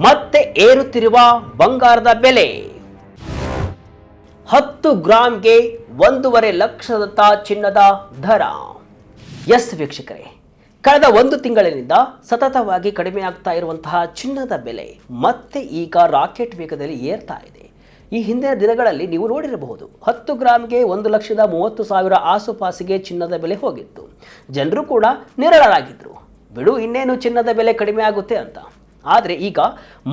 ಮತ್ತೆ ಏರುತ್ತಿರುವ ಬಂಗಾರದ ಬೆಲೆ 10 ಗ್ರಾಂಗೆ 1.5 ಲಕ್ಷದತ್ತ ಚಿನ್ನದ ದರ. ಎಸ್ ವೀಕ್ಷಕರೇ, ಕಳೆದ ಒಂದು ತಿಂಗಳಿನಿಂದ ಸತತವಾಗಿ ಕಡಿಮೆಯಾಗ್ತಾ ಇರುವಂತಹ ಚಿನ್ನದ ಬೆಲೆ ಮತ್ತೆ ಈಗ ರಾಕೆಟ್ ವೇಗದಲ್ಲಿ ಏರ್ತಾ ಇದೆ. ಈ ಹಿಂದಿನ ದಿನಗಳಲ್ಲಿ ನೀವು ನೋಡಿರಬಹುದು, 10 ಗ್ರಾಂಗೆ 1,30,000 ಆಸುಪಾಸಿಗೆ ಚಿನ್ನದ ಬೆಲೆ ಹೋಗಿತ್ತು. ಜನರು ಕೂಡ ನಿರಳರಾಗಿದ್ದರು, ಬಿಡು ಇನ್ನೇನು ಚಿನ್ನದ ಬೆಲೆ ಕಡಿಮೆ ಆಗುತ್ತೆ ಅಂತ. ಆದರೆ ಈಗ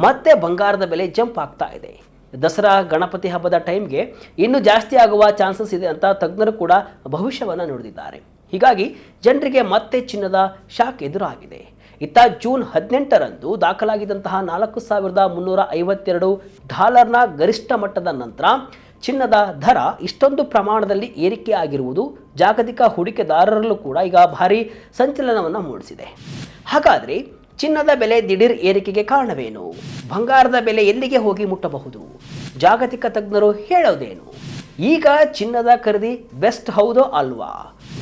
ಮತ್ತೆ ಬಂಗಾರದ ಬೆಲೆ ಜಂಪ್ ಆಗ್ತಾ ಇದೆ. ದಸರಾ ಗಣಪತಿ ಹಬ್ಬದ ಟೈಮ್ಗೆ ಇನ್ನೂ ಜಾಸ್ತಿ ಆಗುವ ಚಾನ್ಸಸ್ ಇದೆ ಅಂತ ತಜ್ಞರು ಕೂಡ ಭವಿಷ್ಯವನ್ನು ನುಡಿದಿದ್ದಾರೆ. ಹೀಗಾಗಿ ಜನರಿಗೆ ಮತ್ತೆ ಚಿನ್ನದ ಶಾಕ್ ಎದುರಾಗಿದೆ. ಇತ್ತ ಜೂನ್ 18ರಂದು ದಾಖಲಾಗಿದ್ದಂತಹ $4,352 ಗರಿಷ್ಠ ಮಟ್ಟದ ನಂತರ ಚಿನ್ನದ ದರ ಇಷ್ಟೊಂದು ಪ್ರಮಾಣದಲ್ಲಿ ಏರಿಕೆ ಆಗಿರುವುದು ಜಾಗತಿಕ ಹೂಡಿಕೆದಾರರಲ್ಲೂ ಕೂಡ ಈಗ ಭಾರಿ ಸಂಚಲನವನ್ನು ಮೂಡಿಸಿದೆ. ಹಾಗಾದರೆ ಚಿನ್ನದ ಬೆಲೆ ದಿಢೀರ್ ಏರಿಕೆಗೆ ಕಾರಣವೇನು? ಬಂಗಾರದ ಬೆಲೆ ಎಲ್ಲಿಗೆ ಹೋಗಿ ಮುಟ್ಟಬಹುದು? ಜಾಗತಿಕ ತಜ್ಞರು ಹೇಳೋದೇನು? ಈಗ ಚಿನ್ನದ ಖರೀದಿ ಬೆಸ್ಟ್ ಹೌದೋ ಅಲ್ವಾ?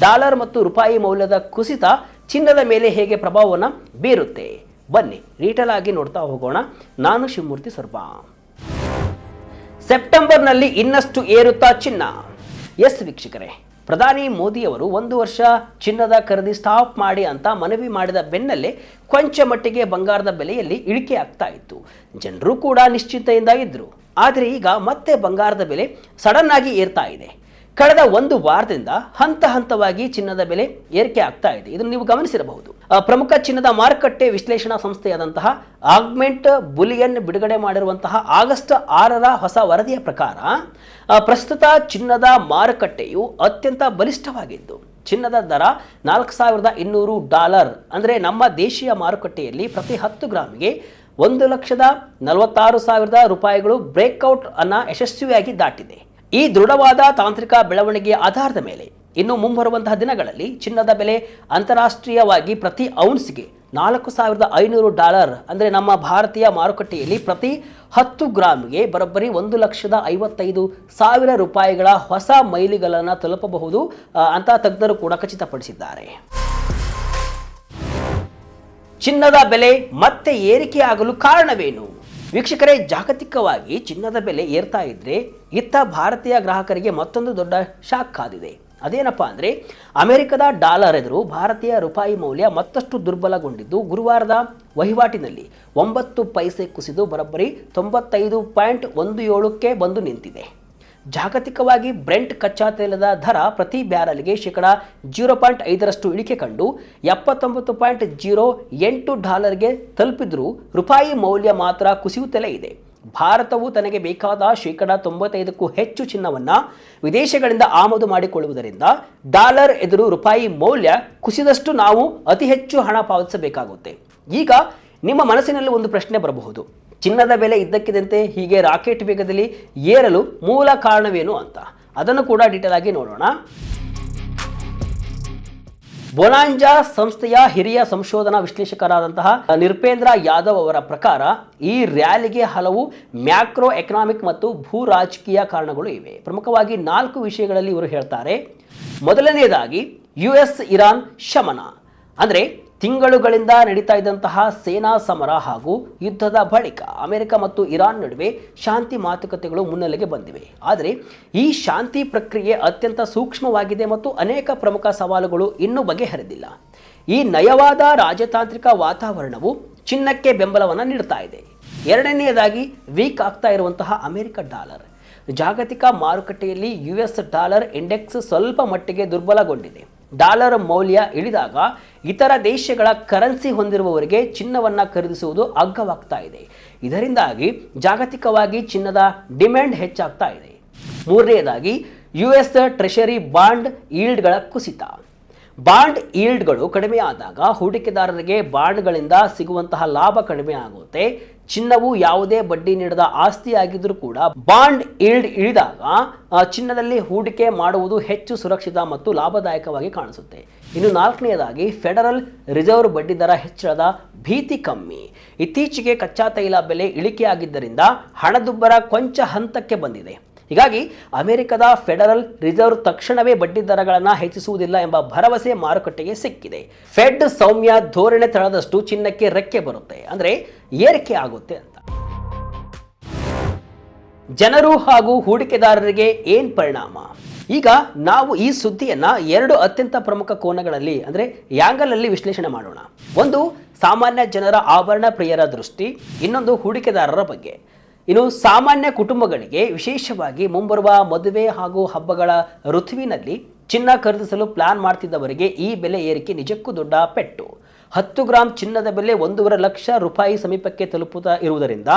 ಡಾಲರ್ ಮತ್ತು ರೂಪಾಯಿ ಮೌಲ್ಯದ ಕುಸಿತ ಚಿನ್ನದ ಮೇಲೆ ಹೇಗೆ ಪ್ರಭಾವವನ್ನು ಬೀರುತ್ತೆ? ಬನ್ನಿ ಡೀಟೇಲ್ ಆಗಿ ನೋಡ್ತಾ ಹೋಗೋಣ. ನಾನು ಶಿವಮೂರ್ತಿ ಸರ್ಬಾ. ಸೆಪ್ಟೆಂಬರ್ನಲ್ಲಿ ಇನ್ನಷ್ಟು ಏರುತ್ತಾ ಚಿನ್ನ. ಎಸ್ ವೀಕ್ಷಕರೇ, ಪ್ರಧಾನಿ ಮೋದಿಯವರು 1 ವರ್ಷ ಚಿನ್ನದ ಖರೀದಿ ಸ್ಟಾಪ್ ಮಾಡಿ ಅಂತ ಮನವಿ ಮಾಡಿದ ಬೆನ್ನಲ್ಲೇ ಕೊಂಚ ಮಟ್ಟಿಗೆ ಬಂಗಾರದ ಬೆಲೆಯಲ್ಲಿ ಇಳಿಕೆ ಆಗ್ತಾ ಇತ್ತು. ಜನರು ಕೂಡ ನಿಶ್ಚಿಂತೆಯಿಂದ ಇದ್ದರು. ಆದರೆ ಈಗ ಮತ್ತೆ ಬಂಗಾರದ ಬೆಲೆ ಸಡನ್ ಆಗಿ ಏರ್ತಾ ಇದೆ. ಕಳೆದ 1 ವಾರದಿಂದ ಹಂತ ಹಂತವಾಗಿ ಚಿನ್ನದ ಬೆಲೆ ಏರಿಕೆ ಆಗ್ತಾ ಇದೆ. ಇದನ್ನು ನೀವು ಗಮನಿಸಿರಬಹುದು. ಪ್ರಮುಖ ಚಿನ್ನದ ಮಾರುಕಟ್ಟೆ ವಿಶ್ಲೇಷಣಾ ಸಂಸ್ಥೆಯಾದಂತಹ ಆಗ್ಮೆಂಟ್ ಬುಲಿಯನ್ ಬಿಡುಗಡೆ ಮಾಡಿರುವಂತಹ ಆಗಸ್ಟ್ 6ರ ಹೊಸ ವರದಿಯ ಪ್ರಕಾರ ಪ್ರಸ್ತುತ ಚಿನ್ನದ ಮಾರುಕಟ್ಟೆಯು ಅತ್ಯಂತ ಬಲಿಷ್ಠವಾಗಿದ್ದು, ಚಿನ್ನದ ದರ $4,200 ಅಂದರೆ ನಮ್ಮ ದೇಶೀಯ ಮಾರುಕಟ್ಟೆಯಲ್ಲಿ ಪ್ರತಿ 10 ಗ್ರಾಮಿಗೆ 1,46,000 ಬ್ರೇಕ್ಔಟ್ ಅನ್ನ ಯಶಸ್ವಿಯಾಗಿ ದಾಟಿದೆ. ಈ ದೃಢವಾದ ತಾಂತ್ರಿಕ ಬೆಳವಣಿಗೆಯ ಆಧಾರದ ಮೇಲೆ ಇನ್ನು ಮುಂಬರುವಂತಹ ದಿನಗಳಲ್ಲಿ ಚಿನ್ನದ ಬೆಲೆ ಅಂತಾರಾಷ್ಟ್ರೀಯವಾಗಿ ಪ್ರತಿ ಔನ್ಸ್ಗೆ $4,500 ಅಂದರೆ ನಮ್ಮ ಭಾರತೀಯ ಮಾರುಕಟ್ಟೆಯಲ್ಲಿ ಪ್ರತಿ 10 ಗ್ರಾಮ್ಗೆ ಬರೋಬ್ಬರಿ $1,55,000 ಹೊಸ ಮೈಲಿಗಲ್ಲನ್ನು ತಲುಪಬಹುದು ಅಂತ ತಜ್ಞರು ಕೂಡ ಖಚಿತಪಡಿಸಿದ್ದಾರೆ. ಚಿನ್ನದ ಬೆಲೆ ಮತ್ತೆ ಏರಿಕೆಯಾಗಲು ಕಾರಣವೇನು? ವೀಕ್ಷಕರೇ, ಜಾಗತಿಕವಾಗಿ ಚಿನ್ನದ ಬೆಲೆ ಏರ್ತಾ ಇದ್ರೆ ಇತ್ತ ಭಾರತೀಯ ಗ್ರಾಹಕರಿಗೆ ಮತ್ತೊಂದು ದೊಡ್ಡ ಶಾಕ್ ಕಾದಿದೆ. ಅದೇನಪ್ಪ ಅಂದರೆ, ಅಮೆರಿಕದ ಡಾಲರ್ ಎದುರು ಭಾರತೀಯ ರೂಪಾಯಿ ಮೌಲ್ಯ ಮತ್ತಷ್ಟು ದುರ್ಬಲಗೊಂಡಿದ್ದು, ಗುರುವಾರದ ವಹಿವಾಟಿನಲ್ಲಿ 9 ಪೈಸೆ ಕುಸಿದು ಬರೋಬ್ಬರಿ 95.17ಕ್ಕೆ ಬಂದು ನಿಂತಿದೆ. ಜಾಗತಿಕವಾಗಿ ಬ್ರೆಂಟ್ ಕಚ್ಚಾ ತೈಲದ ದರ ಪ್ರತಿ ಬ್ಯಾರಲ್ಗೆ -0.5ರಷ್ಟು ಇಳಿಕೆ ಕಂಡು $79.08ಗೆ ತಲುಪಿದ್ರೂ ರೂಪಾಯಿ ಮೌಲ್ಯ ಮಾತ್ರ ಕುಸಿಯುತ್ತಲೇ ಇದೆ. ಭಾರತವು ತನಗೆ ಬೇಕಾದ $95ಕ್ಕೂ ಹೆಚ್ಚು ಚಿನ್ನವನ್ನು ವಿದೇಶಗಳಿಂದ ಆಮದು ಮಾಡಿಕೊಳ್ಳುವುದರಿಂದ ಡಾಲರ್ ಎದುರು ರೂಪಾಯಿ ಮೌಲ್ಯ ಕುಸಿದಷ್ಟು ನಾವು ಅತಿ ಹೆಚ್ಚು ಹಣ ಪಾವತಿಸಬೇಕಾಗುತ್ತೆ. ಈಗ ನಿಮ್ಮ ಮನಸ್ಸಿನಲ್ಲಿ ಒಂದು ಪ್ರಶ್ನೆ ಬರಬಹುದು, ಚಿನ್ನದ ಬೆಲೆ ಇದ್ದಕ್ಕಿದ್ದಂತೆ ಹೀಗೆ ರಾಕೆಟ್ ವೇಗದಲ್ಲಿ ಏರಲು ಮೂಲ ಕಾರಣವೇನು ಅಂತ. ಅದನ್ನು ಕೂಡ ಡೀಟೇಲ್ ಆಗಿ ನೋಡೋಣ. ಬೊನಾಂಜಾ ಸಂಸ್ಥೆಯ ಹಿರಿಯ ಸಂಶೋಧನಾ ವಿಶ್ಲೇಷಕರಾದಂತಹ ನಿರುಪೇಂದ್ರ ಯಾದವ್ ಅವರ ಪ್ರಕಾರ ಈ ರ್ಯಾಲಿಗೆ ಹಲವು ಮ್ಯಾಕ್ರೋ ಎಕನಾಮಿಕ್ ಮತ್ತು ಭೂ ರಾಜಕೀಯ ಕಾರಣಗಳು ಇವೆ. ಪ್ರಮುಖವಾಗಿ 4 ವಿಷಯಗಳಲ್ಲಿ ಇವರು ಹೇಳ್ತಾರೆ. ಮೊದಲನೆಯದಾಗಿ US ಇರಾನ್ ಶಮನ, ಅಂದರೆ ತಿಂಗಳುಗಳಿಂದ ನಡೀತಾ ಇದ್ದಂತಹ ಸೇನಾ ಸಮರ ಹಾಗೂ ಯುದ್ಧದ ಬಳಿಕ ಅಮೆರಿಕ ಮತ್ತು ಇರಾನ್ ನಡುವೆ ಶಾಂತಿ ಮಾತುಕತೆಗಳು ಮುನ್ನೆಲೆಗೆ ಬಂದಿವೆ. ಆದರೆ ಈ ಶಾಂತಿ ಪ್ರಕ್ರಿಯೆ ಅತ್ಯಂತ ಸೂಕ್ಷ್ಮವಾಗಿದೆ ಮತ್ತು ಅನೇಕ ಪ್ರಮುಖ ಸವಾಲುಗಳು ಇನ್ನೂ ಬಗೆಹರಿದಿಲ್ಲ. ಈ ನಯವಾದ ರಾಜತಾಂತ್ರಿಕ ವಾತಾವರಣವು ಚಿನ್ನಕ್ಕೆ ಬೆಂಬಲವನ್ನು ನೀಡ್ತಾ ಇದೆ. ಎರಡನೆಯದಾಗಿ ವೀಕ್ ಆಗ್ತಾ ಇರುವಂತಹ ಅಮೆರಿಕ ಡಾಲರ್. ಜಾಗತಿಕ ಮಾರುಕಟ್ಟೆಯಲ್ಲಿ US ಡಾಲರ್ ಇಂಡೆಕ್ಸ್ ಸ್ವಲ್ಪ ಮಟ್ಟಿಗೆ ದುರ್ಬಲಗೊಂಡಿದೆ. ಡಾಲರ್ ಮೌಲ್ಯ ಇಳಿದಾಗ ಇತರ ದೇಶಗಳ ಕರೆನ್ಸಿ ಹೊಂದಿರುವವರಿಗೆ ಚಿನ್ನವನ್ನು ಖರೀದಿಸುವುದು ಅಗ್ಗವಾಗ್ತಾ ಇದೆ. ಇದರಿಂದಾಗಿ ಜಾಗತಿಕವಾಗಿ ಚಿನ್ನದ ಡಿಮ್ಯಾಂಡ್ ಹೆಚ್ಚಾಗ್ತಾ ಇದೆ. ಮೂರನೆಯದಾಗಿ US ಟ್ರೆಷರಿ ಬಾಂಡ್ ಈಲ್ಡ್ಗಳ ಕುಸಿತ. ಬಾಂಡ್ ಈಲ್ಡ್ಗಳು ಕಡಿಮೆ ಆದಾಗ ಹೂಡಿಕೆದಾರರಿಗೆ ಬಾಂಡ್ಗಳಿಂದ ಸಿಗುವಂತಹ ಲಾಭ ಕಡಿಮೆ ಆಗುತ್ತೆ. ಚಿನ್ನವು ಯಾವುದೇ ಬಡ್ಡಿ ನೀಡದ ಆಸ್ತಿಯಾಗಿದ್ದರೂ ಕೂಡ ಬಾಂಡ್ ಈಲ್ಡ್ ಇಳಿದಾಗ ಚಿನ್ನದಲ್ಲಿ ಹೂಡಿಕೆ ಮಾಡುವುದು ಹೆಚ್ಚು ಸುರಕ್ಷಿತ ಮತ್ತು ಲಾಭದಾಯಕವಾಗಿ ಕಾಣಿಸುತ್ತೆ. ಇನ್ನು 4ನೇದಾಗಿ ಫೆಡರಲ್ ರಿಸರ್ವ್ ಬಡ್ಡಿ ದರ ಹೆಚ್ಚಳದ ಭೀತಿ ಕಮ್ಮಿ. ಇತ್ತೀಚೆಗೆ ಕಚ್ಚಾ ತೈಲ ಬೆಲೆ ಇಳಿಕೆಯಾಗಿದ್ದರಿಂದ ಹಣದುಬ್ಬರ ಕೊಂಚ ಹಂತಕ್ಕೆ ಬಂದಿದೆ. ಹೀಗಾಗಿ ಅಮೆರಿಕದ ಫೆಡರಲ್ ರಿಸರ್ವ್ ತಕ್ಷಣವೇ ಬಡ್ಡಿ ದರಗಳನ್ನು ಹೆಚ್ಚಿಸುವುದಿಲ್ಲ ಎಂಬ ಭರವಸೆ ಮಾರುಕಟ್ಟೆಗೆ ಸಿಕ್ಕಿದೆ. ಫೆಡ್ ಸೌಮ್ಯ ಧೋರಣೆ ತಳೆದಷ್ಟು ಚಿನ್ನಕ್ಕೆ ರೆಕ್ಕೆ ಬರುತ್ತೆ, ಅಂದ್ರೆ ಏರಿಕೆ ಆಗುತ್ತೆ ಅಂತ. ಜನರು ಹಾಗೂ ಹೂಡಿಕೆದಾರರಿಗೆ ಏನ್ ಪರಿಣಾಮ? ಈಗ ನಾವು ಈ ಸುದ್ದಿಯನ್ನ ಎರಡು ಅತ್ಯಂತ ಪ್ರಮುಖ ಕೋನಗಳಲ್ಲಿ ಅಂದ್ರೆ ಆಂಗಲ್ ಅಲ್ಲಿ ವಿಶ್ಲೇಷಣೆ ಮಾಡೋಣ. ಒಂದು ಸಾಮಾನ್ಯ ಜನರ ಆಭರಣ ಪ್ರಿಯರ ದೃಷ್ಟಿ, ಇನ್ನೊಂದು ಹೂಡಿಕೆದಾರರ ಬಗ್ಗೆ. ಇನ್ನು ಸಾಮಾನ್ಯ ಕುಟುಂಬಗಳಿಗೆ, ವಿಶೇಷವಾಗಿ ಮುಂಬರುವ ಮದುವೆ ಹಾಗೂ ಹಬ್ಬಗಳ ಋತುವಿನಲ್ಲಿ ಚಿನ್ನ ಖರೀದಿಸಲು ಪ್ಲಾನ್ ಮಾಡ್ತಿದ್ದವರಿಗೆ ಈ ಬೆಲೆ ಏರಿಕೆ ನಿಜಕ್ಕೂ ದೊಡ್ಡ ಪೆಟ್ಟು. 10 ಗ್ರಾಂ ಚಿನ್ನದ ಬೆಲೆ 1.5 ಲಕ್ಷ ರೂಪಾಯಿ ಸಮೀಪಕ್ಕೆ ತಲುಪುತ್ತಾ ಇರುವುದರಿಂದ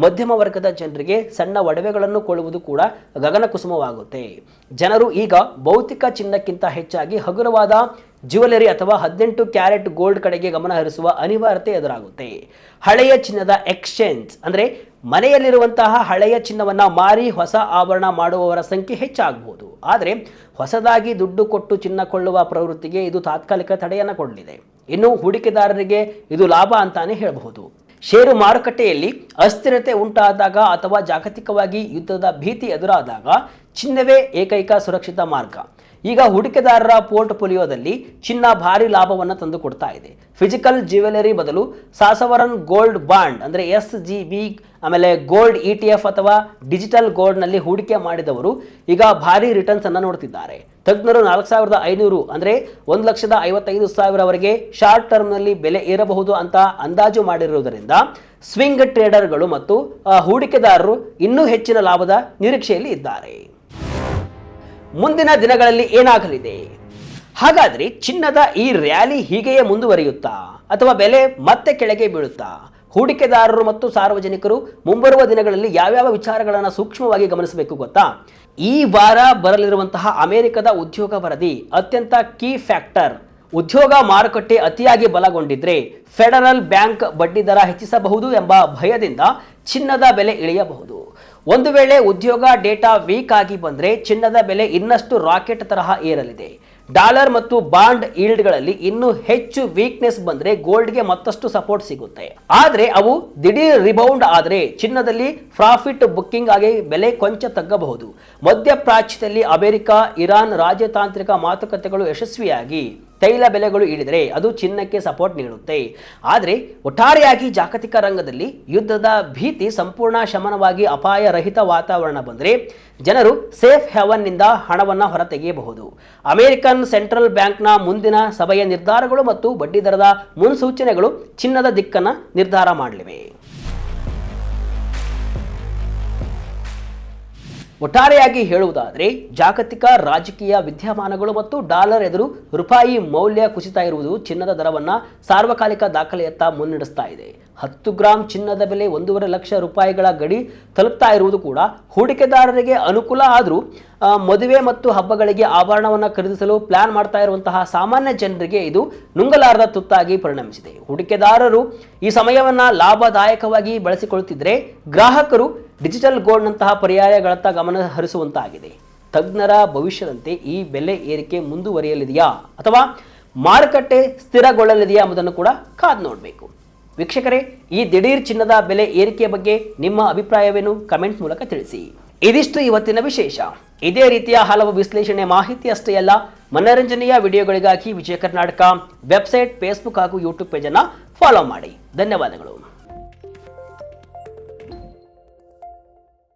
ಮಧ್ಯಮ ವರ್ಗದ ಜನರಿಗೆ ಸಣ್ಣ ಒಡವೆಗಳನ್ನು ಕೊಳ್ಳುವುದು ಕೂಡ ಗಗನಕುಸುಮವಾಗುತ್ತೆ. ಜನರು ಈಗ ಭೌತಿಕ ಚಿನ್ನಕ್ಕಿಂತ ಹೆಚ್ಚಾಗಿ ಹಗುರವಾದ ಜ್ಯುವೆಲರಿ ಅಥವಾ 18 ಕ್ಯಾರೆಟ್ ಗೋಲ್ಡ್ ಕಡೆಗೆ ಗಮನ ಹರಿಸುವ ಅನಿವಾರ್ಯತೆ ಎದುರಾಗುತ್ತೆ. ಹಳೆಯ ಚಿನ್ನದ ಎಕ್ಸ್ಚೇಂಜ್ ಅಂದರೆ ಮನೆಯಲ್ಲಿರುವಂತಹ ಹಳೆಯ ಚಿನ್ನವನ್ನು ಮಾರಿ ಹೊಸ ಆಭರಣ ಮಾಡುವವರ ಸಂಖ್ಯೆ ಹೆಚ್ಚಾಗಬಹುದು. ಆದರೆ ಹೊಸದಾಗಿ ದುಡ್ಡು ಕೊಟ್ಟು ಚಿನ್ನ ಕೊಳ್ಳುವ ಪ್ರವೃತ್ತಿಗೆ ಇದು ತಾತ್ಕಾಲಿಕ ತಡೆಯನ್ನು ಕೊಡಲಿದೆ. ಇನ್ನು ಹೂಡಿಕೆದಾರರಿಗೆ ಇದು ಲಾಭ ಅಂತಾನೆ ಹೇಳಬಹುದು. ಷೇರು ಮಾರುಕಟ್ಟೆಯಲ್ಲಿ ಅಸ್ಥಿರತೆ ಉಂಟಾದಾಗ ಅಥವಾ ಜಾಗತಿಕವಾಗಿ ಯುದ್ಧದ ಭೀತಿ ಎದುರಾದಾಗ ಚಿನ್ನವೇ ಏಕೈಕ ಸುರಕ್ಷಿತ ಮಾರ್ಗ. ಈಗ ಹೂಡಿಕೆದಾರರ ಪೋರ್ಟ್ಫೋಲಿಯೋದಲ್ಲಿ ಚಿನ್ನ ಭಾರಿ ಲಾಭವನ್ನು ತಂದು ಕೊಡ್ತಾ ಇದೆ. ಫಿಸಿಕಲ್ ಜ್ಯುವೆಲರಿ ಬದಲು ಸಾಸವರನ್ ಗೋಲ್ಡ್ ಬಾಂಡ್ ಅಂದರೆ SGB, ಆಮೇಲೆ ಗೋಲ್ಡ್ ETF ಅಥವಾ ಡಿಜಿಟಲ್ ಗೋಲ್ಡ್ನಲ್ಲಿ ಹೂಡಿಕೆ ಮಾಡಿದವರು ಈಗ ಭಾರಿ ರಿಟರ್ನ್ಸ್ ಅನ್ನು ನೋಡ್ತಿದ್ದಾರೆ. ತಜ್ಞರು 4,500 ಅಂದರೆ 1,55,000ವರೆಗೆ ಶಾರ್ಟ್ ಟರ್ಮ್ನಲ್ಲಿ ಬೆಲೆ ಏರಬಹುದು ಅಂತ ಅಂದಾಜು ಮಾಡಿರುವುದರಿಂದ ಸ್ವಿಂಗ್ ಟ್ರೇಡರ್ಗಳು ಮತ್ತು ಹೂಡಿಕೆದಾರರು ಇನ್ನೂ ಹೆಚ್ಚಿನ ಲಾಭದ ನಿರೀಕ್ಷೆಯಲ್ಲಿ ಇದ್ದಾರೆ. ಮುಂದಿನ ದಿನಗಳಲ್ಲಿ ಏನಾಗಲಿದೆ? ಹಾಗಾದ್ರೆ ಚಿನ್ನದ ಈ ರ್ಯಾಲಿ ಹೀಗೆಯೇ ಮುಂದುವರಿಯುತ್ತಾ ಅಥವಾ ಬೆಲೆ ಮತ್ತೆ ಕೆಳಗೆ ಬೀಳುತ್ತಾ? ಹೂಡಿಕೆದಾರರು ಮತ್ತು ಸಾರ್ವಜನಿಕರು ಮುಂಬರುವ ದಿನಗಳಲ್ಲಿ ಯಾವ್ಯಾವ ವಿಚಾರಗಳನ್ನು ಸೂಕ್ಷ್ಮವಾಗಿ ಗಮನಿಸಬೇಕು ಗೊತ್ತಾ? ಈ ವಾರ ಬರಲಿರುವಂತಹ ಅಮೆರಿಕದ ಉದ್ಯೋಗ ವರದಿ ಅತ್ಯಂತ ಕೀ ಫ್ಯಾಕ್ಟರ್. ಉದ್ಯೋಗ ಮಾರುಕಟ್ಟೆ ಅತಿಯಾಗಿ ಬಲಗೊಂಡಿದ್ರೆ ಫೆಡರಲ್ ಬ್ಯಾಂಕ್ ಬಡ್ಡಿ ದರ ಹೆಚ್ಚಿಸಬಹುದು ಎಂಬ ಭಯದಿಂದ ಚಿನ್ನದ ಬೆಲೆ ಇಳಿಯಬಹುದು. ಒಂದು ವೇಳೆ ಉದ್ಯೋಗ ಡೇಟಾ ವೀಕ್ ಆಗಿ ಬಂದರೆ ಚಿನ್ನದ ಬೆಲೆ ಇನ್ನಷ್ಟು ರಾಕೆಟ್ ತರಹ ಏರಲಿದೆ. ಡಾಲರ್ ಮತ್ತು ಬಾಂಡ್ ಈಲ್ಡ್ಗಳಲ್ಲಿ ಇನ್ನೂ ಹೆಚ್ಚು ವೀಕ್ನೆಸ್ ಬಂದರೆ ಗೋಲ್ಡ್ಗೆ ಮತ್ತಷ್ಟು ಸಪೋರ್ಟ್ ಸಿಗುತ್ತೆ. ಆದರೆ ಅವು ದಿಢೀರ್ ರಿಬೌಂಡ್ ಆದರೆ ಚಿನ್ನದಲ್ಲಿ ಪ್ರಾಫಿಟ್ ಬುಕ್ಕಿಂಗ್ ಆಗಿ ಬೆಲೆ ಕೊಂಚ ತಗ್ಗಬಹುದು. ಮಧ್ಯಪ್ರಾಚ್ಯದಲ್ಲಿ ಅಮೆರಿಕ, ಇರಾನ್ ರಾಜತಾಂತ್ರಿಕ ಮಾತುಕತೆಗಳು ಯಶಸ್ವಿಯಾಗಿ ತೈಲ ಬೆಲೆಗಳು ಇಳಿದರೆ ಅದು ಚಿನ್ನಕ್ಕೆ ಸಪೋರ್ಟ್ ನೀಡುತ್ತೆ. ಆದರೆ ಒಟ್ಟಾರೆಯಾಗಿ ಜಾಗತಿಕ ರಂಗದಲ್ಲಿ ಯುದ್ಧದ ಭೀತಿ ಸಂಪೂರ್ಣ ಶಮನವಾಗಿ ಅಪಾಯ ರಹಿತ ವಾತಾವರಣ ಬಂದರೆ ಜನರು ಸೇಫ್ ಹೆವನ್ನಿಂದ ಹಣವನ್ನು ಹೊರತೆಗೆಯಬಹುದು. ಅಮೆರಿಕನ್ ಸೆಂಟ್ರಲ್ ಬ್ಯಾಂಕ್ನ ಮುಂದಿನ ಸಭೆಯ ನಿರ್ಧಾರಗಳು ಮತ್ತು ಬಡ್ಡಿದರದ ಮುನ್ಸೂಚನೆಗಳು ಚಿನ್ನದ ದಿಕ್ಕನ್ನು ನಿರ್ಧಾರ ಮಾಡಲಿವೆ. ಒಟ್ಟಾರೆಯಾಗಿ ಹೇಳುವುದಾದರೆ ಜಾಗತಿಕ ರಾಜಕೀಯ ವಿದ್ಯಮಾನಗಳು ಮತ್ತು ಡಾಲರ್ ಎದುರು ರೂಪಾಯಿ ಮೌಲ್ಯ ಕುಸಿತ ಇರುವುದು ಚಿನ್ನದ ದರವನ್ನು ಸಾರ್ವಕಾಲಿಕ ದಾಖಲೆಯತ್ತ ಮುನ್ನಡೆಸ್ತಾ ಇದೆ. 10 ಗ್ರಾಂ ಚಿನ್ನದ ಬೆಲೆ 1.5 ಲಕ್ಷ ರೂಪಾಯಿಗಳ ಗಡಿ ತಲುಪ್ತಾ ಇರುವುದು ಕೂಡ ಹೂಡಿಕೆದಾರರಿಗೆ ಅನುಕೂಲ. ಆದರೂ ಮದುವೆ ಮತ್ತು ಹಬ್ಬಗಳಿಗೆ ಆಭರಣವನ್ನು ಖರೀದಿಸಲು ಪ್ಲಾನ್ ಮಾಡ್ತಾ ಇರುವಂತಹ ಸಾಮಾನ್ಯ ಜನರಿಗೆ ಇದು ನುಂಗಲಾರದ ತುತ್ತಾಗಿ ಪರಿಣಮಿಸಿದೆ. ಹೂಡಿಕೆದಾರರು ಈ ಸಮಯವನ್ನು ಲಾಭದಾಯಕವಾಗಿ ಬಳಸಿಕೊಳ್ಳುತ್ತಿದ್ದರೆ ಗ್ರಾಹಕರು ಡಿಜಿಟಲ್ ಗೋಲ್ಡ್ನಂತಹ ಪರ್ಯಾಯಗಳತ್ತ ಗಮನ ಹರಿಸುವಂತಾಗಿದೆ. ತಜ್ಞರ ಭವಿಷ್ಯದಂತೆ ಈ ಬೆಲೆ ಏರಿಕೆ ಮುಂದುವರಿಯಲಿದೆಯಾ ಅಥವಾ ಮಾರುಕಟ್ಟೆ ಸ್ಥಿರಗೊಳ್ಳಲಿದೆಯಾ ಎಂಬುದನ್ನು ಕೂಡ ಕಾದು ನೋಡಬೇಕು. ವೀಕ್ಷಕರೇ, ಈ ದಿಢೀರ್ ಚಿನ್ನದ ಬೆಲೆ ಏರಿಕೆಯ ಬಗ್ಗೆ ನಿಮ್ಮ ಅಭಿಪ್ರಾಯವೇನು? ಕಮೆಂಟ್ ಮೂಲಕ ತಿಳಿಸಿ. ಇದಿಷ್ಟು ಇವತ್ತಿನ ವಿಶೇಷ. ಇದೇ ರೀತಿಯ ಹಲವು ವಿಶ್ಲೇಷಣೆ ಮಾಹಿತಿ ಅಷ್ಟೇ ಅಲ್ಲ, ಮನರಂಜನೆಯ ವಿಡಿಯೋಗಳಿಗಾಗಿ ವಿಜಯ ಕರ್ನಾಟಕ ವೆಬ್ಸೈಟ್, ಫೇಸ್ಬುಕ್ ಹಾಗೂ ಯೂಟ್ಯೂಬ್ ಪೇಜನ್ನು ಫಾಲೋ ಮಾಡಿ. ಧನ್ಯವಾದಗಳು.